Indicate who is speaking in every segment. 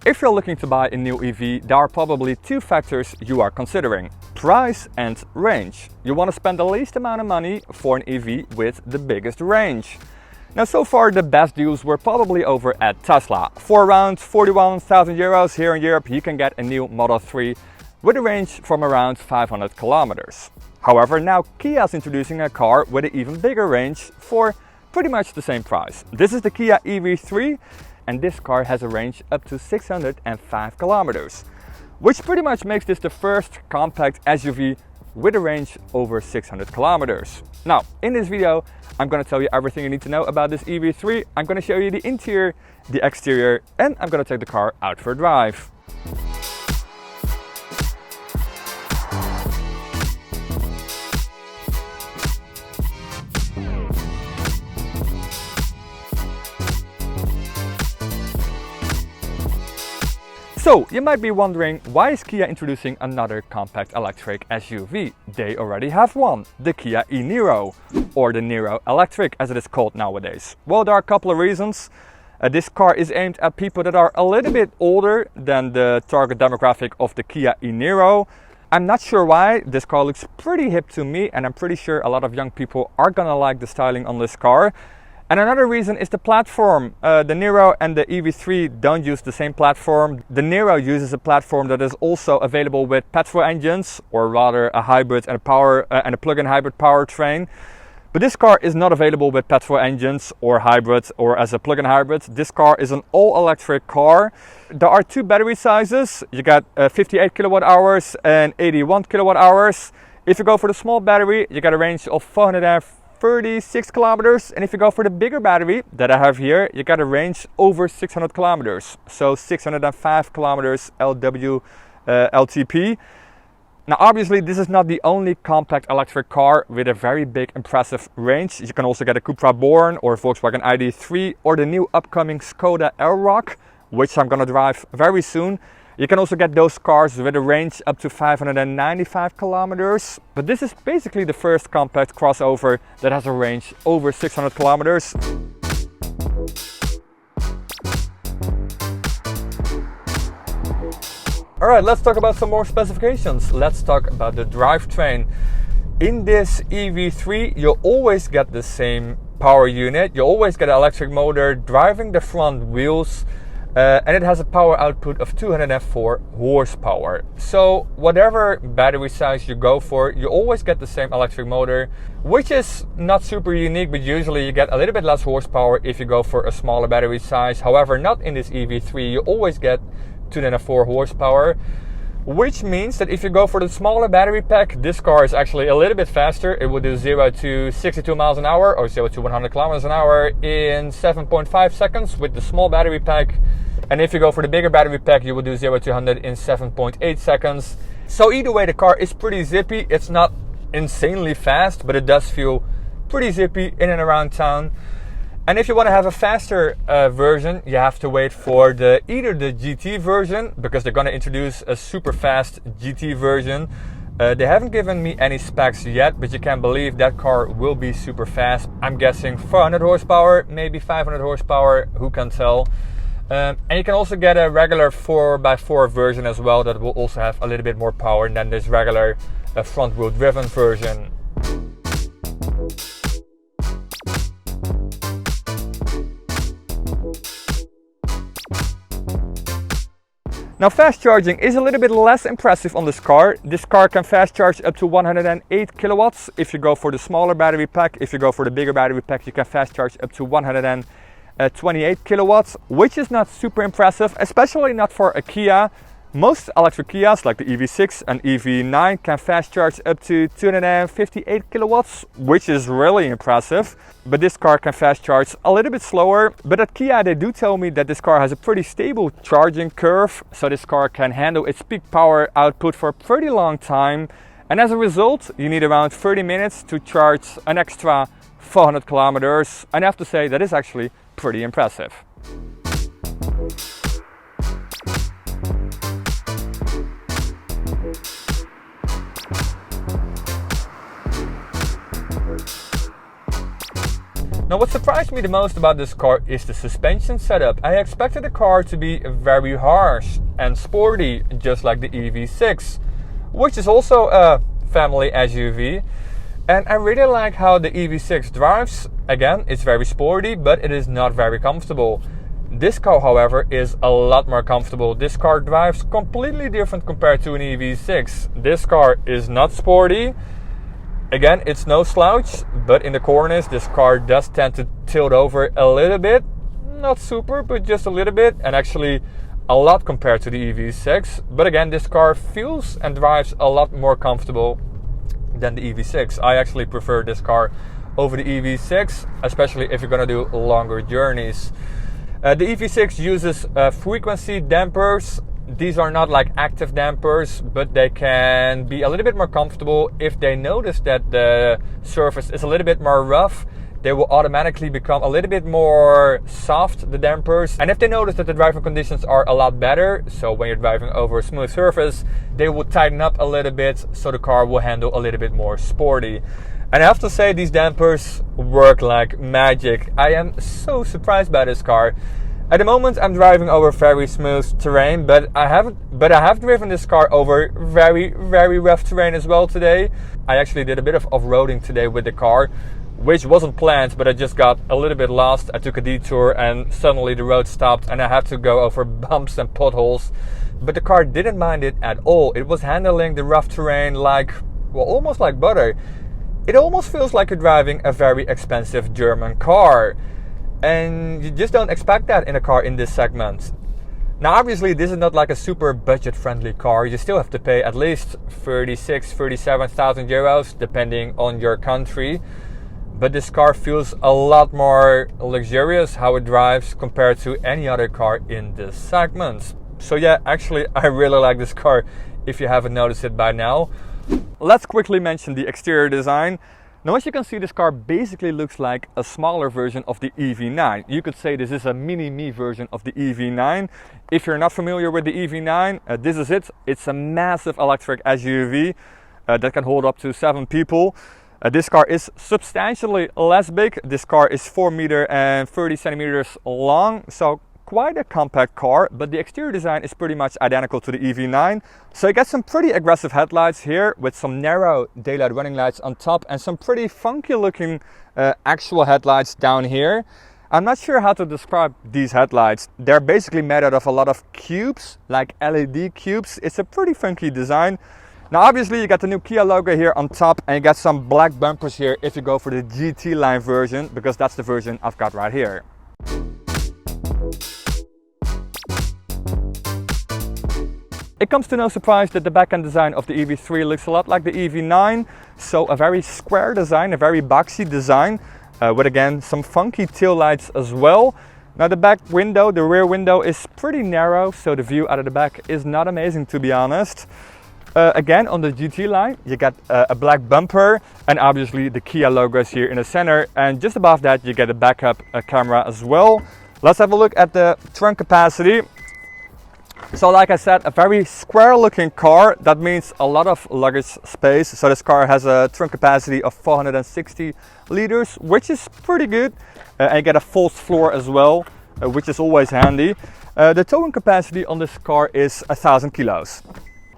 Speaker 1: If you're looking to buy a new EV, there are probably two factors you are considering: price and range. You want to spend the least amount of money for an EV with the biggest range. Now, so far the best deals were probably over at Tesla. For around 41,000 euros here in Europe, you can get a new Model 3 with a range from around 500 kilometers. However, now Kia is introducing a car with an even bigger range for pretty much the same price. This is the Kia EV3, and this car has a range up to 605 kilometers, which pretty much makes this the first compact SUV with a range over 600 kilometers. Now, in this video, I'm going to tell you everything you need to know about this EV3. I'm going to show you the interior, the exterior, and I'm going to take the car out for a drive. So, you might be wondering, why is Kia introducing another compact electric SUV? They already have one, the Kia e-Niro, or the Niro Electric as it is called nowadays. Well, there are a couple of reasons. This car is aimed at people that are a little bit older than the target demographic of the Kia e-Niro. I'm not sure why. This car looks pretty hip to me, and I'm pretty sure a lot of young people are gonna like the styling on this car. And another reason is the platform. The Niro and the EV3 don't use the same platform. The Niro uses a platform that is also available with petrol engines, or rather a hybrid and a plug-in hybrid powertrain. But this car is not available with petrol engines or hybrid or as a plug-in hybrid. This car is an all-electric car. There are two battery sizes. You got 58 kilowatt hours and 81 kilowatt hours. If you go for the small battery, you got a range of 436 kilometers, and if you go for the bigger battery that I have here, you got a range over 600 kilometers, so 605 kilometers LTP. Now, obviously, this is not the only compact electric car with a very big, impressive range. You can also get a Cupra Born or Volkswagen ID.3 or the new upcoming Skoda Elroq, which I'm gonna drive very soon. You can also get those cars with a range up to 595 kilometers. But this is basically the first compact crossover that has a range over 600 kilometers. All right, let's talk about some more specifications. Let's talk about the drivetrain. In this EV3, you'll always get the same power unit. You always get an electric motor driving the front wheels. And it has a power output of 204 horsepower. So whatever battery size you go for, you always get the same electric motor, which is not super unique, but usually you get a little bit less horsepower if you go for a smaller battery size. However, not in this EV3, you always get 204 horsepower, which means that if you go for the smaller battery pack, this car is actually a little bit faster. It will do 0 to 62 miles an hour or 0 to 100 kilometers an hour in 7.5 seconds with the small battery pack. And if you go for the bigger battery pack, you will do 0 to 100 in 7.8 seconds. So either way, the car is pretty zippy. It's not insanely fast, but it does feel pretty zippy in and around town. And if you want to have a faster version, you have to wait for either the GT version, because they're going to introduce a super fast GT version. They haven't given me any specs yet, but you can believe that car will be super fast. I'm guessing 400 horsepower, maybe 500 horsepower, who can tell. And you can also get a regular 4x4 version as well that will also have a little bit more power than this regular front wheel driven version. Now, fast charging is a little bit less impressive on this car. This car can fast charge up to 108 kilowatts if you go for the smaller battery pack. If you go for the bigger battery pack, you can fast charge up to 128 kilowatts, which is not super impressive, especially not for a Kia. Most electric Kias like the EV6 and EV9 can fast charge up to 258 kilowatts, which is really impressive. But this car can fast charge a little bit slower. But at Kia, they do tell me that this car has a pretty stable charging curve, so this car can handle its peak power output for a pretty long time. And as a result, you need around 30 minutes to charge an extra 400 kilometers. And I have to say that is actually pretty impressive. Now, Now what surprised me the most about this car is the suspension setup. I expected the car to be very harsh and sporty, just like the EV6, which is also a family SUV. And I really like how the EV6 drives. Again, it's very sporty, but it is not very comfortable. This car, however, is a lot more comfortable. This car drives completely different compared to an EV6. This car is not sporty. Again, it's no slouch, but in the corners, this car does tend to tilt over a little bit. Not super, but just a little bit, and actually a lot compared to the EV6. But again, this car feels and drives a lot more comfortable than the EV6. I actually prefer this car over the EV6, especially if you're gonna do longer journeys. The EV6 uses frequency dampers. These are not like active dampers, but they can be a little bit more comfortable. If they notice that the surface is a little bit more rough, they will automatically become a little bit more soft, the dampers. And if they notice that the driving conditions are a lot better, so when you're driving over a smooth surface, they will tighten up a little bit so the car will handle a little bit more sporty. And I have to say, these dampers work like magic. I am so surprised by this car. At the moment, I'm driving over very smooth terrain, but I have driven this car over very, very rough terrain as well today. I actually did a bit of off-roading today with the car, which wasn't planned, but I just got a little bit lost. I took a detour and suddenly the road stopped and I had to go over bumps and potholes. But the car didn't mind it at all. It was handling the rough terrain like, well, almost like butter. It almost feels like you're driving a very expensive German car. And you just don't expect that in a car in this segment. Now obviously this is not like a super budget friendly car. You still have to pay at least 37,000 euros depending on your country. But this car feels a lot more luxurious how it drives compared to any other car in this segment. So yeah, actually I really like this car if you haven't noticed it by now. Let's quickly mention the exterior design. Now as you can see, this car basically looks like a smaller version of the EV9. You could say this is a mini-me version of the EV9. If you're not familiar with the EV9, this is it. It's a massive electric SUV that can hold up to 7 people. This car is substantially less big. This car is 4 meters and 30 centimeters long, so quite a compact car, but the exterior design is pretty much identical to the EV9. So you get some pretty aggressive headlights here with some narrow daylight running lights on top and some pretty funky looking actual headlights down here. I'm not sure how to describe these headlights. They're basically made out of a lot of cubes, like LED cubes. It's a pretty funky design. Now obviously you got the new Kia logo here on top and you got some black bumpers here if you go for the GT line version, because that's the version I've got right here. It comes to no surprise that the back-end design of the EV3 looks a lot like the EV9. So a very square design, a very boxy design, with again some funky tail lights as well. Now the back window, the rear window is pretty narrow, so the view out of the back is not amazing to be honest. Again, on the GT line, you got a black bumper and obviously the Kia logo is here in the center. And just above that, you get a backup camera as well. Let's have a look at the trunk capacity. So like I said, a very square looking car. That means a lot of luggage space. So this car has a trunk capacity of 460 liters, which is pretty good. And you get a false floor as well, which is always handy. The towing capacity on this car is 1,000 kilos.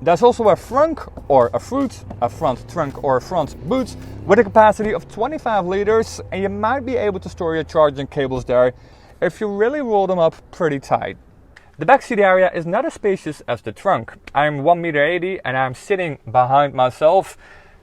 Speaker 1: There's also a front or a front trunk or a front boot with a capacity of 25 liters, and you might be able to store your charging cables there if you really roll them up pretty tight. The back seat area is not as spacious as the trunk. I'm 1.80 meters and I'm sitting behind myself,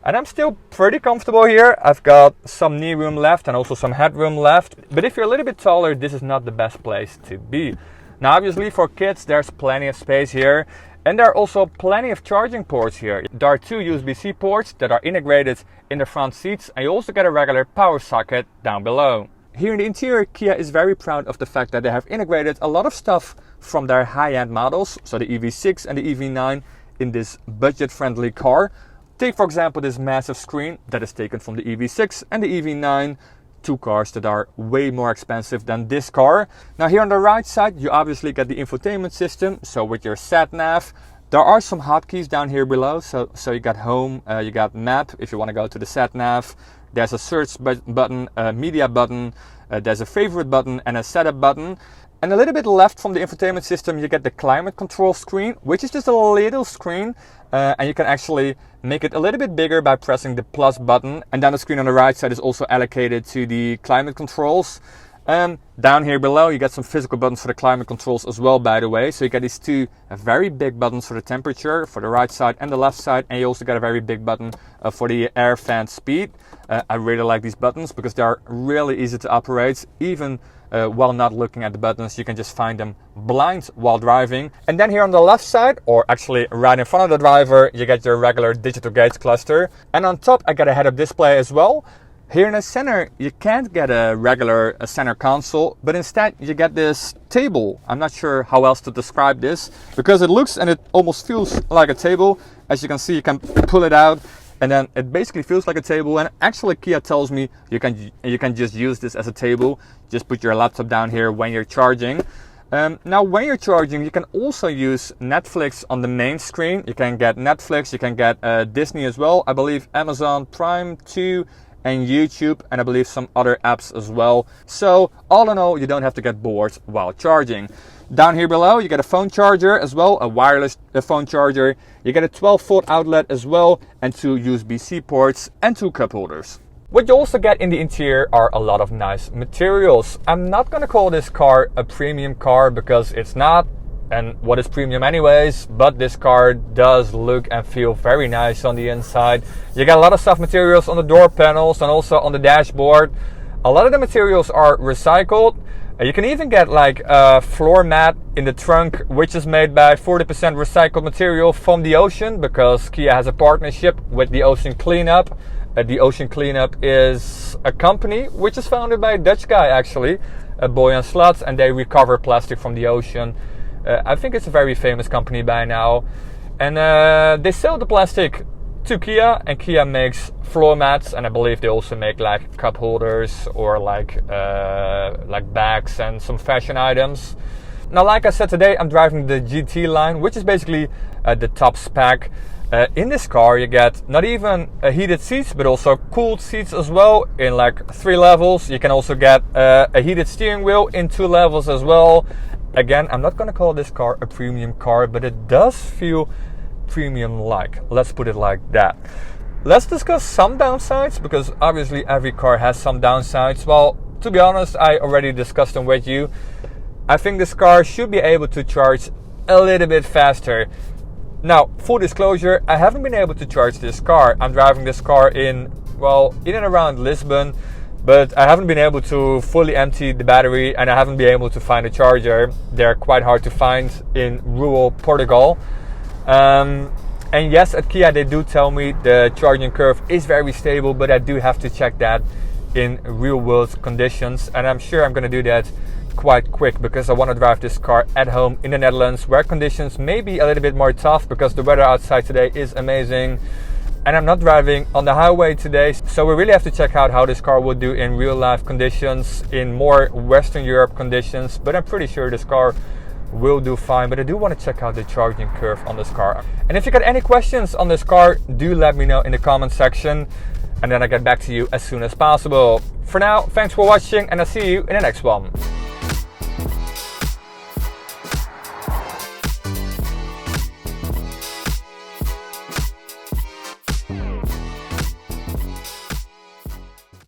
Speaker 1: and I'm still pretty comfortable here. I've got some knee room left and also some headroom left, but if you're a little bit taller, this is not the best place to be. Now obviously for kids there's plenty of space here. And there are also plenty of charging ports here. There are 2 USB-C ports that are integrated in the front seats, and you also get a regular power socket down below. Here in the interior, Kia is very proud of the fact that they have integrated a lot of stuff from their high-end models, so the EV6 and the EV9, in this budget-friendly car. Take for example this massive screen that is taken from the EV6 and the EV9. 2 cars that are way more expensive than this car. Now here on the right side you obviously get the infotainment system, so with your sat nav. There are some hotkeys down here below, so you got home, you got map if you want to go to the sat nav. There's a search button, a media button, there's a favorite button and a setup button. And a little bit left from the infotainment system, you get the climate control screen, which is just a little screen. And you can actually make it a little bit bigger by pressing the plus button. And then the screen on the right side is also allocated to the climate controls. Down here below, you get some physical buttons for the climate controls as well, by the way. So you get these two very big buttons for the temperature, for the right side and the left side. And you also get a very big button for the air fan speed. I really like these buttons because they are really easy to operate. Even while not looking at the buttons, you can just find them blind while driving. And then here on the left side, or actually right in front of the driver, you get your regular digital gauge cluster. And on top, I got a head-up display as well. Here in the center, you can't get a regular center console, but instead you get this table. I'm not sure how else to describe this, because it looks and it almost feels like a table. As you can see, you can pull it out, and then it basically feels like a table. And actually, Kia tells me you can just use this as a table. Just put your laptop down here when you're charging. Now, when you're charging, you can also use Netflix on the main screen. You can get Netflix, you can get Disney as well. I believe Amazon Prime too, and YouTube, and I believe some other apps as well. So all in all, you don't have to get bored while charging. Down here below, you get a phone charger as well, a wireless phone charger. You get a 12-volt outlet as well, and 2 USB-C ports and 2 cup holders. What you also get in the interior are a lot of nice materials. I'm not gonna call this car a premium car because it's not. And what is premium anyways, but this car does look and feel very nice on the inside. You got a lot of soft materials on the door panels and also on the dashboard. A lot of the materials are recycled. You can even get like a floor mat in the trunk, which is made by 40% recycled material from the ocean, because Kia has a partnership with the Ocean Cleanup. The Ocean Cleanup is a company which is founded by a Dutch guy actually, Boyan Slat, and they recover plastic from the ocean. I think it's a very famous company by now. And they sell the plastic to Kia, and Kia makes floor mats, and I believe they also make like cup holders or like bags and some fashion items. Now, like I said, today I'm driving the GT line, which is basically the top spec. In this car you get not even heated seats, but also cooled seats as well in like 3 levels. You can also get a heated steering wheel in 2 levels as well. Again, I'm not going to call this car a premium car, but it does feel premium-like. Let's put it like that. Let's discuss some downsides, because obviously every car has some downsides. Well, to be honest, I already discussed them with you. I think this car should be able to charge a little bit faster. Now, full disclosure, I haven't been able to charge this car. I'm driving this car in and around Lisbon, but I haven't been able to fully empty the battery, and I haven't been able to find a charger. They're quite hard to find in rural Portugal. And yes, at Kia they do tell me the charging curve is very stable, but I do have to check that in real world conditions, and I'm sure I'm going to do that quite quick, because I want to drive this car at home in the Netherlands, where conditions may be a little bit more tough because the weather outside today is amazing. And I'm not driving on the highway today, so we really have to check out how this car would do in real life conditions, in more Western Europe conditions. But I'm pretty sure this car will do fine. But I do want to check out the charging curve on this car. And if you got any questions on this car, do let me know in the comment section, and then I get back to you as soon as possible. For now, thanks for watching, and I'll see you in the next one.